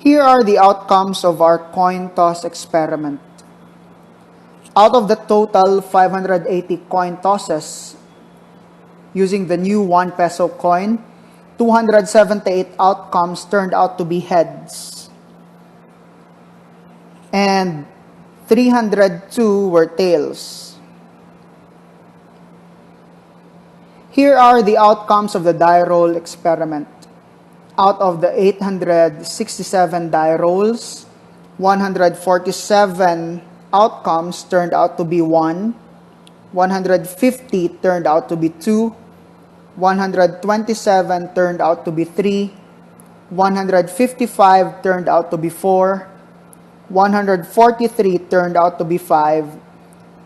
Here are the outcomes of our coin toss experiment. Out of the total 580 coin tosses, using the new 1 peso coin, 278 outcomes turned out to be heads. And 302 were tails. Here are the outcomes of the die roll experiment. Out of the 867 die rolls, 147 outcomes turned out to be 1, 150 turned out to be 2, 127 turned out to be 3, 155 turned out to be 4, 143 turned out to be 5,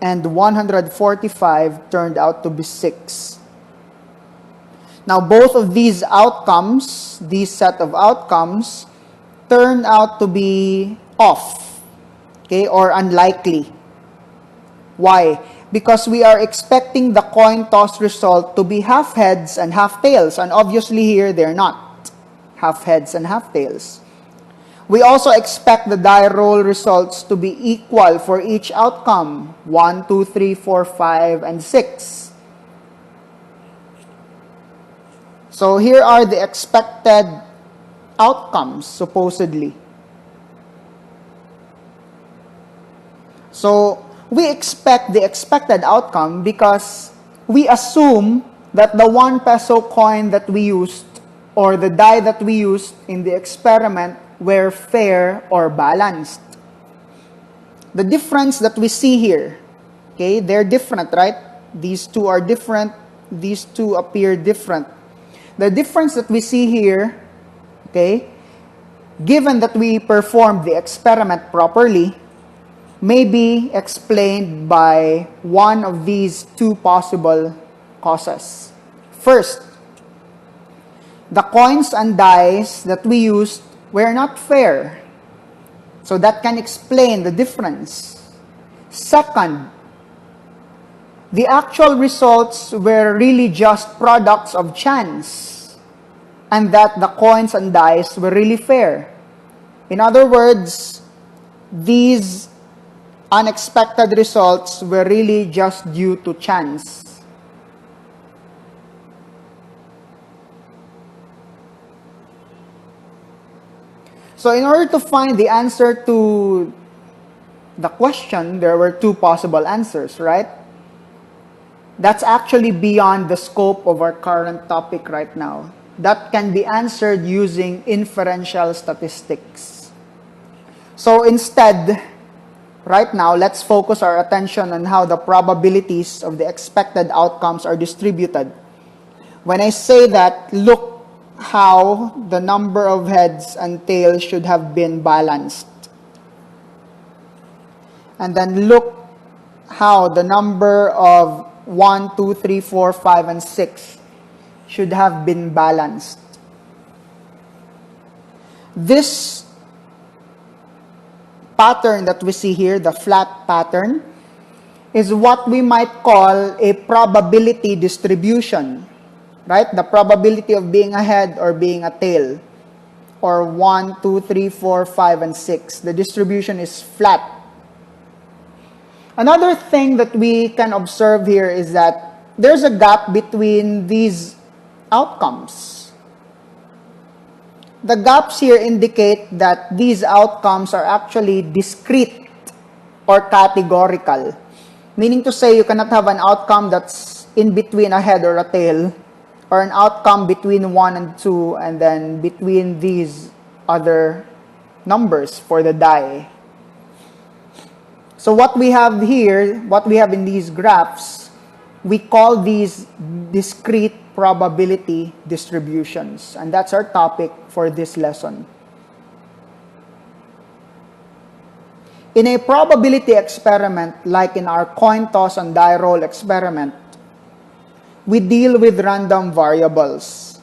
and 145 turned out to be 6. Now, both of these outcomes, these set of outcomes, turn out to be off, okay, or unlikely. Why? Because we are expecting the coin toss result to be half heads and half tails, and obviously here they're not half heads and half tails. We also expect the die roll results to be equal for each outcome, 1, 2, 3, 4, 5, and 6. So here are the expected outcomes, supposedly. So we expect the expected outcome because we assume that the 1 peso coin that we used or the die that we used in the experiment were fair or balanced. The difference that we see here, okay, they're different, right? These two are different. These two appear different. The difference that we see here, okay, given that we performed the experiment properly, may be explained by one of these two possible causes. First, the coins and dice that we used were not fair. So that can explain the difference. Second, the actual results were really just products of chance, and that the coins and dice were really fair. In other words, these unexpected results were really just due to chance. So in order to find the answer to the question, there were two possible answers, right? That's actually beyond the scope of our current topic right now. That can be answered using inferential statistics. So instead, right now, let's focus our attention on how the probabilities of the expected outcomes are distributed. When I say that, look how the number of heads and tails should have been balanced. And then look how the number of 1, 2, 3, 4, 5, and 6 should have been balanced. This pattern that we see here, the flat pattern, is what we might call a probability distribution, right? The probability of being a head or being a tail, or 1, 2, 3, 4, 5, and 6. The distribution is flat. Another thing that we can observe here is that there's a gap between these outcomes. The gaps here indicate that these outcomes are actually discrete or categorical. Meaning to say, you cannot have an outcome that's in between a head or a tail, or an outcome between 1 and 2, and then between these other numbers for the die. So what we have here, what we have in these graphs, we call these discrete probability distributions. And that's our topic for this lesson. In a probability experiment, like in our coin toss and die roll experiment, we deal with random variables.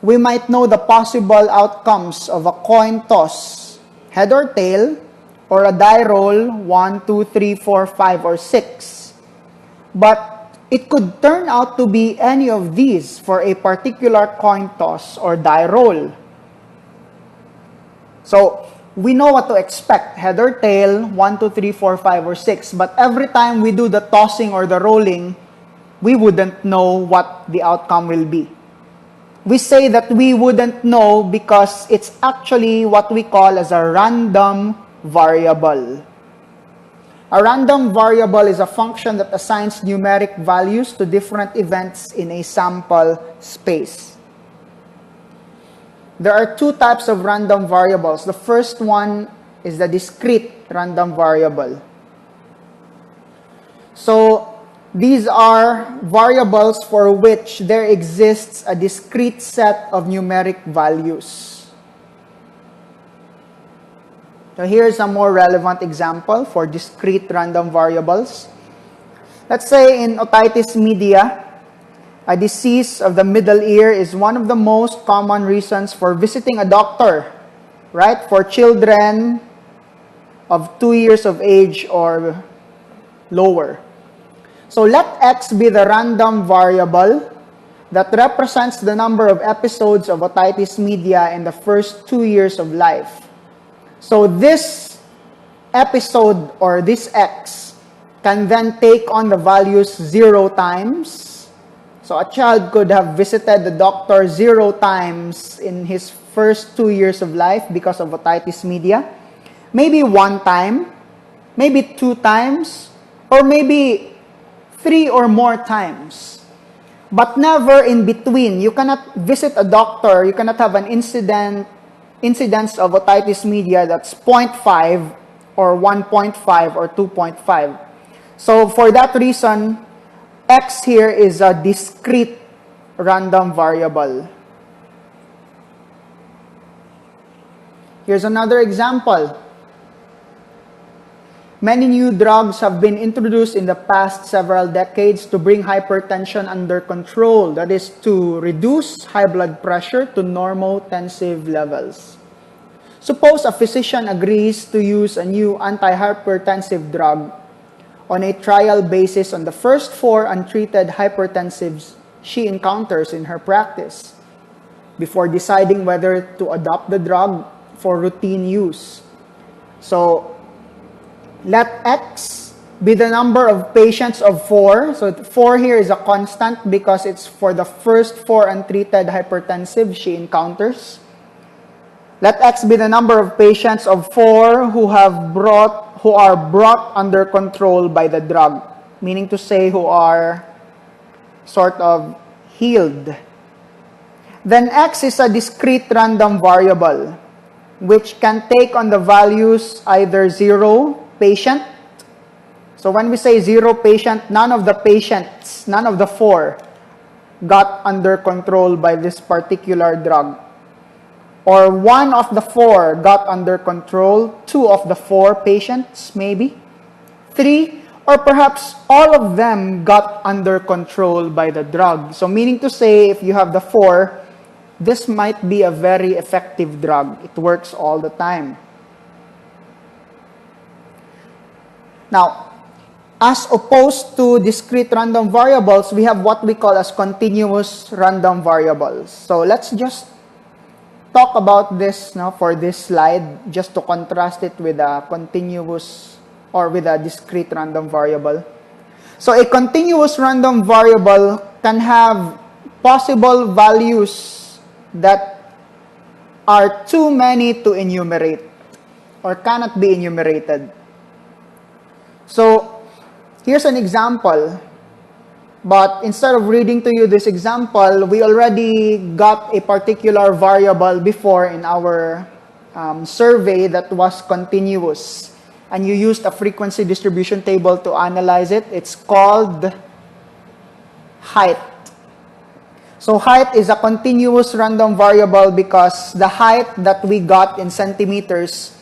We might know the possible outcomes of a coin toss, head or tail, or a die roll, 1, 2, 3, 4, 5, or 6. But it could turn out to be any of these for a particular coin toss or die roll. So we know what to expect, head or tail, 1, 2, 3, 4, 5, or 6. But every time we do the tossing or the rolling, we wouldn't know what the outcome will be. We say that we wouldn't know because it's actually what we call as a random variable. A random variable is a function that assigns numeric values to different events in a sample space. There are two types of random variables. The first one is the discrete random variable. So these are variables for which there exists a discrete set of numeric values. So here's a more relevant example for discrete random variables. Let's say in otitis media, a disease of the middle ear is one of the most common reasons for visiting a doctor, right? For children of 2 years of age or lower. So let X be the random variable that represents the number of episodes of otitis media in the first 2 years of life. So this episode or this X can then take on the values 0 times. So a child could have visited the doctor 0 times in his first 2 years of life because of otitis media. Maybe 1 time, maybe 2 times, or maybe 3 or more times. But never in between. You cannot visit a doctor, you cannot have an incidence of otitis media that's 0.5 or 1.5 or 2.5. So for that reason, X here is a discrete random variable. Here's another example. Many new drugs have been introduced in the past several decades to bring hypertension under control. That is, to reduce high blood pressure to normotensive levels. Suppose a physician agrees to use a new antihypertensive drug on a trial basis on the first 4 untreated hypertensives she encounters in her practice before deciding whether to adopt the drug for routine use. So let X be the number of patients of 4. So 4 here is a constant because it's for the first 4 untreated hypertensive she encounters. Let X be the number of patients of 4 who are brought under control by the drug, meaning to say who are sort of healed. Then X is a discrete random variable which can take on the values either 0 patient. So when we say 0 patient, none of the 4 got under control by this particular drug. Or 1 of the 4 got under control, 2 of the 4 patients maybe, 3, or perhaps all of them got under control by the drug. So meaning to say, if you have the 4, this might be a very effective drug. It works all the time. Now, as opposed to discrete random variables, we have what we call as continuous random variables. So let's just talk about this for this slide, just to contrast it with a continuous or with a discrete random variable. So a continuous random variable can have possible values that are too many to enumerate or cannot be enumerated. So here's an example, but instead of reading to you this example, we already got a particular variable before in our survey that was continuous. And you used a frequency distribution table to analyze it. It's called height. So height is a continuous random variable because the height that we got in centimeters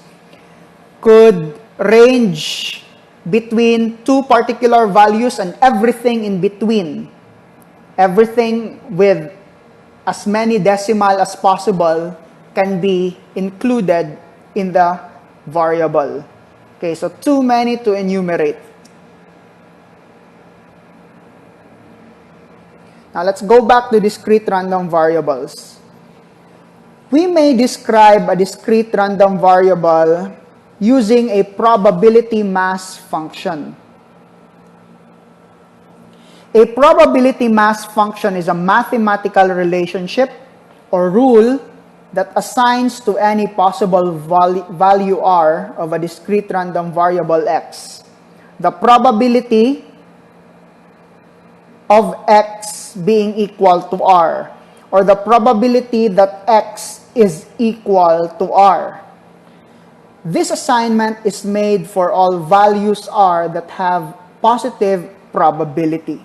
could range between 2 particular values and everything in between. Everything with as many decimal as possible can be included in the variable. Okay, so too many to enumerate. Now let's go back to discrete random variables. We may describe a discrete random variable using a probability mass function. A probability mass function is a mathematical relationship or rule that assigns to any possible value r of a discrete random variable x the probability of x being equal to r, or the probability that x is equal to r. This assignment is made for all values r that have positive probability.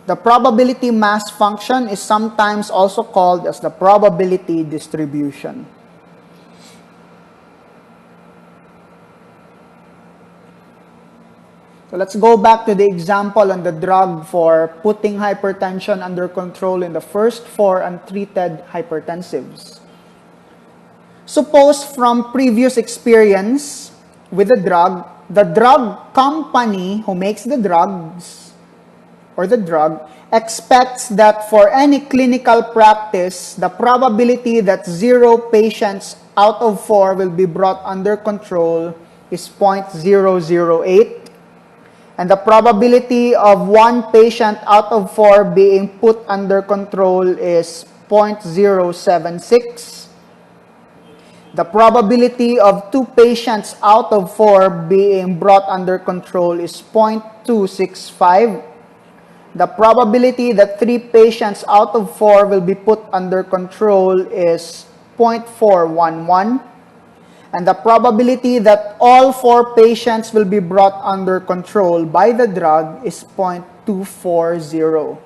The probability mass function is sometimes also called as the probability distribution. So let's go back to the example on the drug for putting hypertension under control in the first 4 untreated hypertensives. Suppose from previous experience with the drug company who makes the drugs or the drug expects that for any clinical practice, the probability that 0 patients out of 4 will be brought under control is 0.008. And the probability of 1 patient out of 4 being put under control is 0.076. The probability of 2 patients out of 4 being brought under control is 0.265. The probability that 3 patients out of 4 will be put under control is 0.411. And the probability that all 4 patients will be brought under control by the drug is 0.240.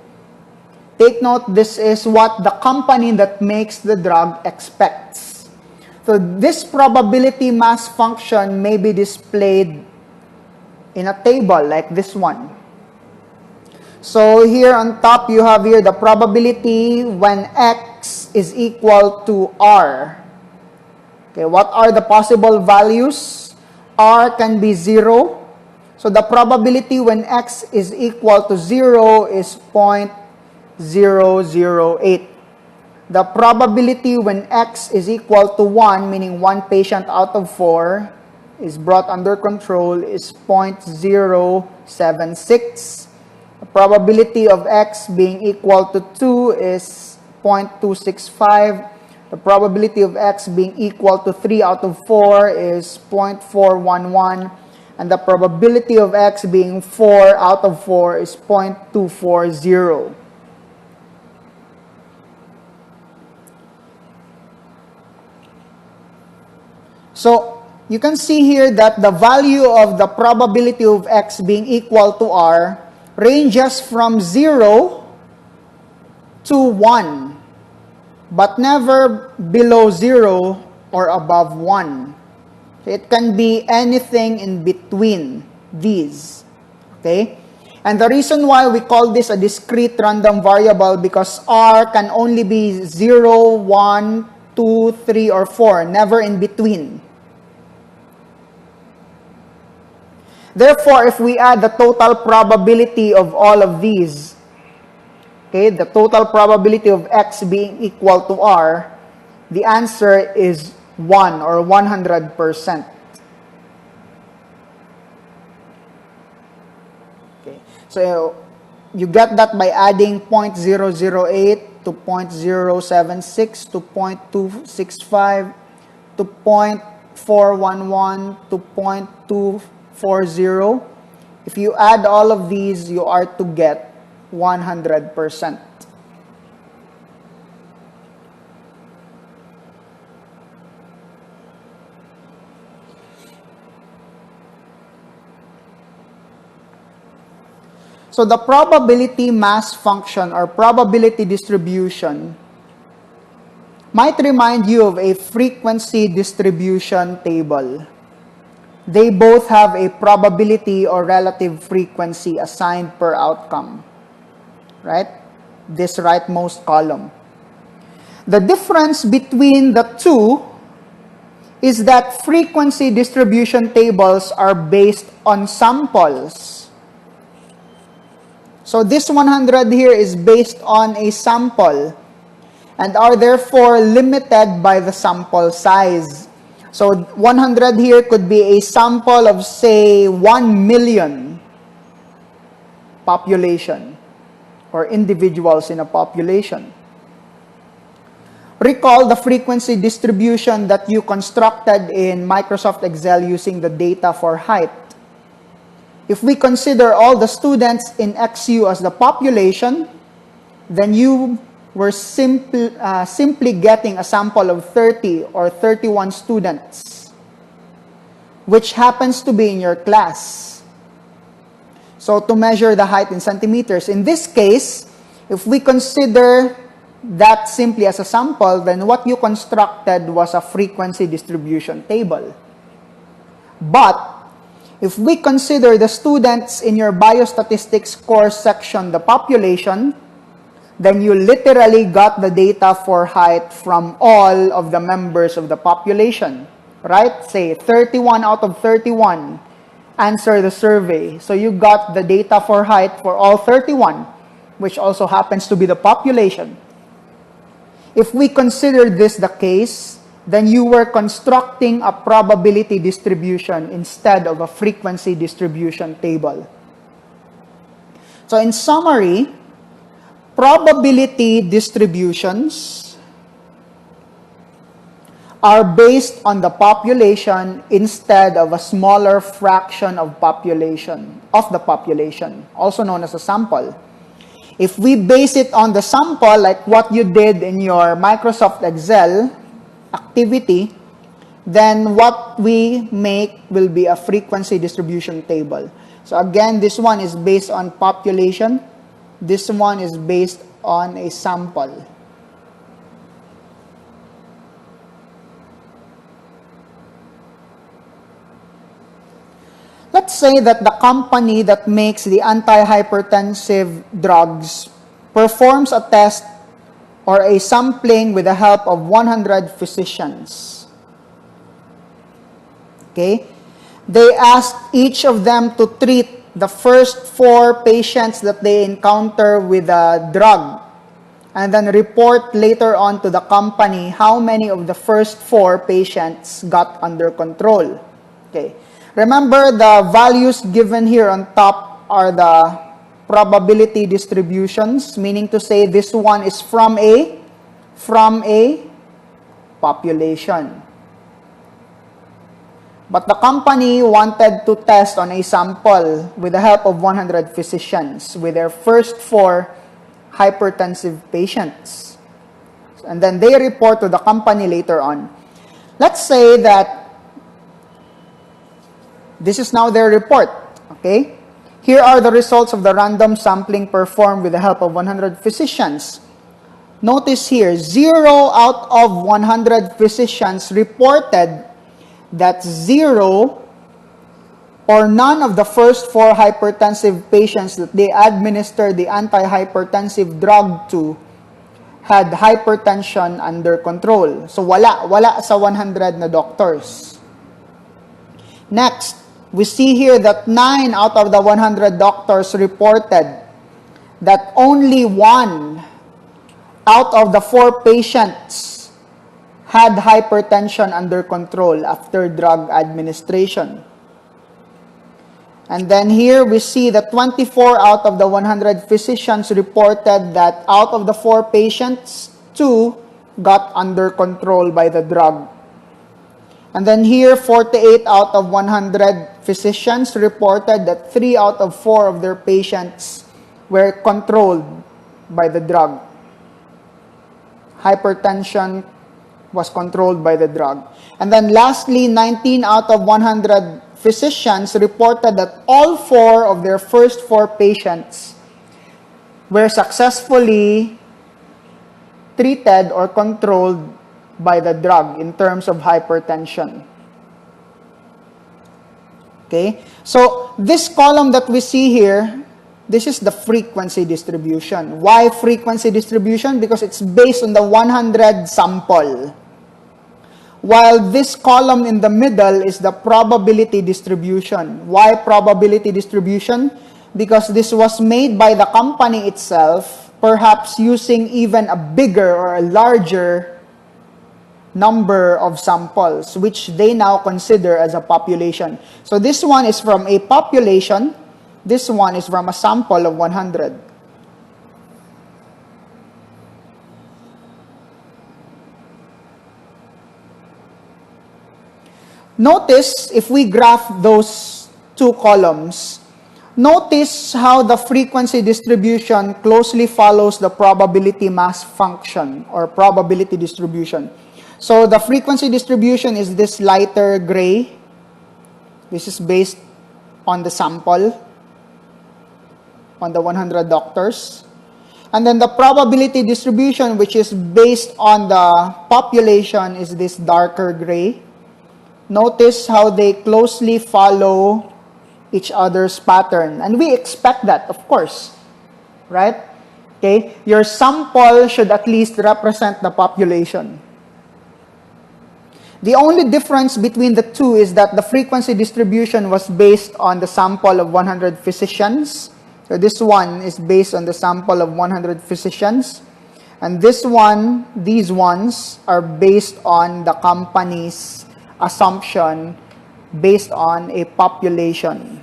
Take note, this is what the company that makes the drug expects. So this probability mass function may be displayed in a table like this one. So here on top, you have here the probability when x is equal to r. Okay, what are the possible values? R can be 0. So the probability when x is equal to 0 is 0.008. The probability when x is equal to 1, meaning 1 patient out of 4 is brought under control, is 0.076. The probability of x being equal to 2 is 0.265. The probability of x being equal to 3 out of 4 is 0.411. And the probability of x being 4 out of 4 is 0.240. So, you can see here that the value of the probability of x being equal to r ranges from 0 to 1. But never below 0 or above 1. It can be anything in between these. Okay? And the reason why we call this a discrete random variable because r can only be 0, 1, 2, 3, or 4, never in between. Therefore, if we add the total probability of all of these, okay, the total probability of x being equal to r, the answer is 1 or 100%. Okay, so you get that by adding 0.008 to 0.076 to 0.265 to 0.411 to 0.240. If you add all of these, you are to get 100%. So the probability mass function or probability distribution might remind you of a frequency distribution table. They both have a probability or relative frequency assigned per outcome. Right? This rightmost column. The difference between the two is that frequency distribution tables are based on samples. So this 100 here is based on a sample and are therefore limited by the sample size. So 100 here could be a sample of, say, 1 million population or individuals in a population. Recall the frequency distribution that you constructed in Microsoft Excel using the data for height. If we consider all the students in XU as the population, then you were simply getting a sample of 30 or 31 students, which happens to be in your class. So to measure the height in centimeters, in this case, if we consider that simply as a sample, then what you constructed was a frequency distribution table. But if we consider the students in your biostatistics course section, the population, then you literally got the data for height from all of the members of the population, right? Say 31 out of 31 answer the survey. So you got the data for height for all 31, which also happens to be the population. If we consider this the case, then you were constructing a probability distribution instead of a frequency distribution table. So in summary, probability distributions are based on the population instead of a smaller fraction of the population, also known as a sample. If we base it on the sample, like what you did in your Microsoft Excel activity, then what we make will be a frequency distribution table. So again, this one is based on population. This one is based on a sample. Let's say that the company that makes the antihypertensive drugs performs a test or a sampling with the help of 100 physicians. Okay? They asked each of them to treat the first 4 patients that they encounter with a drug and then report later on to the company how many of the first 4 patients got under control. Okay. Remember, the values given here on top are the probability distributions, meaning to say this one is from a population. But the company wanted to test on a sample with the help of 100 physicians with their first 4 hypertensive patients. And then they report to the company later on. Let's say that this is now their report, okay? Here are the results of the random sampling performed with the help of 100 physicians. Notice here, 0 out of 100 physicians reported that 0 or none of the first 4 hypertensive patients that they administered the antihypertensive drug to had hypertension under control. So wala sa 100 na doctors. Next, we see here that 9 out of the 100 doctors reported that only 1 out of the 4 patients had hypertension under control after drug administration. And then here we see that 24 out of the 100 physicians reported that out of the 4 patients, 2 got under control by the drug. And then here, 48 out of 100 physicians reported that 3 out of 4 of their patients were controlled by the drug. Hypertension was controlled by the drug. And then lastly, 19 out of 100 physicians reported that all 4 of their first 4 patients were successfully treated or controlled by the drug in terms of hypertension. Okay? So, this column that we see here, this is the frequency distribution. Why frequency distribution? Because it's based on the 100 sample. While this column in the middle is the probability distribution. Why probability distribution? because this was made by the company itself, perhaps using even a bigger or a larger number of samples, which they now consider as a population. So this one is from a population, this one is from a sample of 100. Notice, if we graph those two columns, notice how the frequency distribution closely follows the probability mass function or probability distribution. So the frequency distribution is this lighter gray. This is based on the sample, on the 100 doctors. And then the probability distribution, which is based on the population, is this darker gray. Notice how they closely follow each other's pattern. And we expect that, of course, right? Okay, your sample should at least represent the population. The only difference between the two is that the frequency distribution was based on the sample of 100 physicians. So this one is based on the sample of 100 physicians. And this one, these ones, are based on the company's assumption based on a population.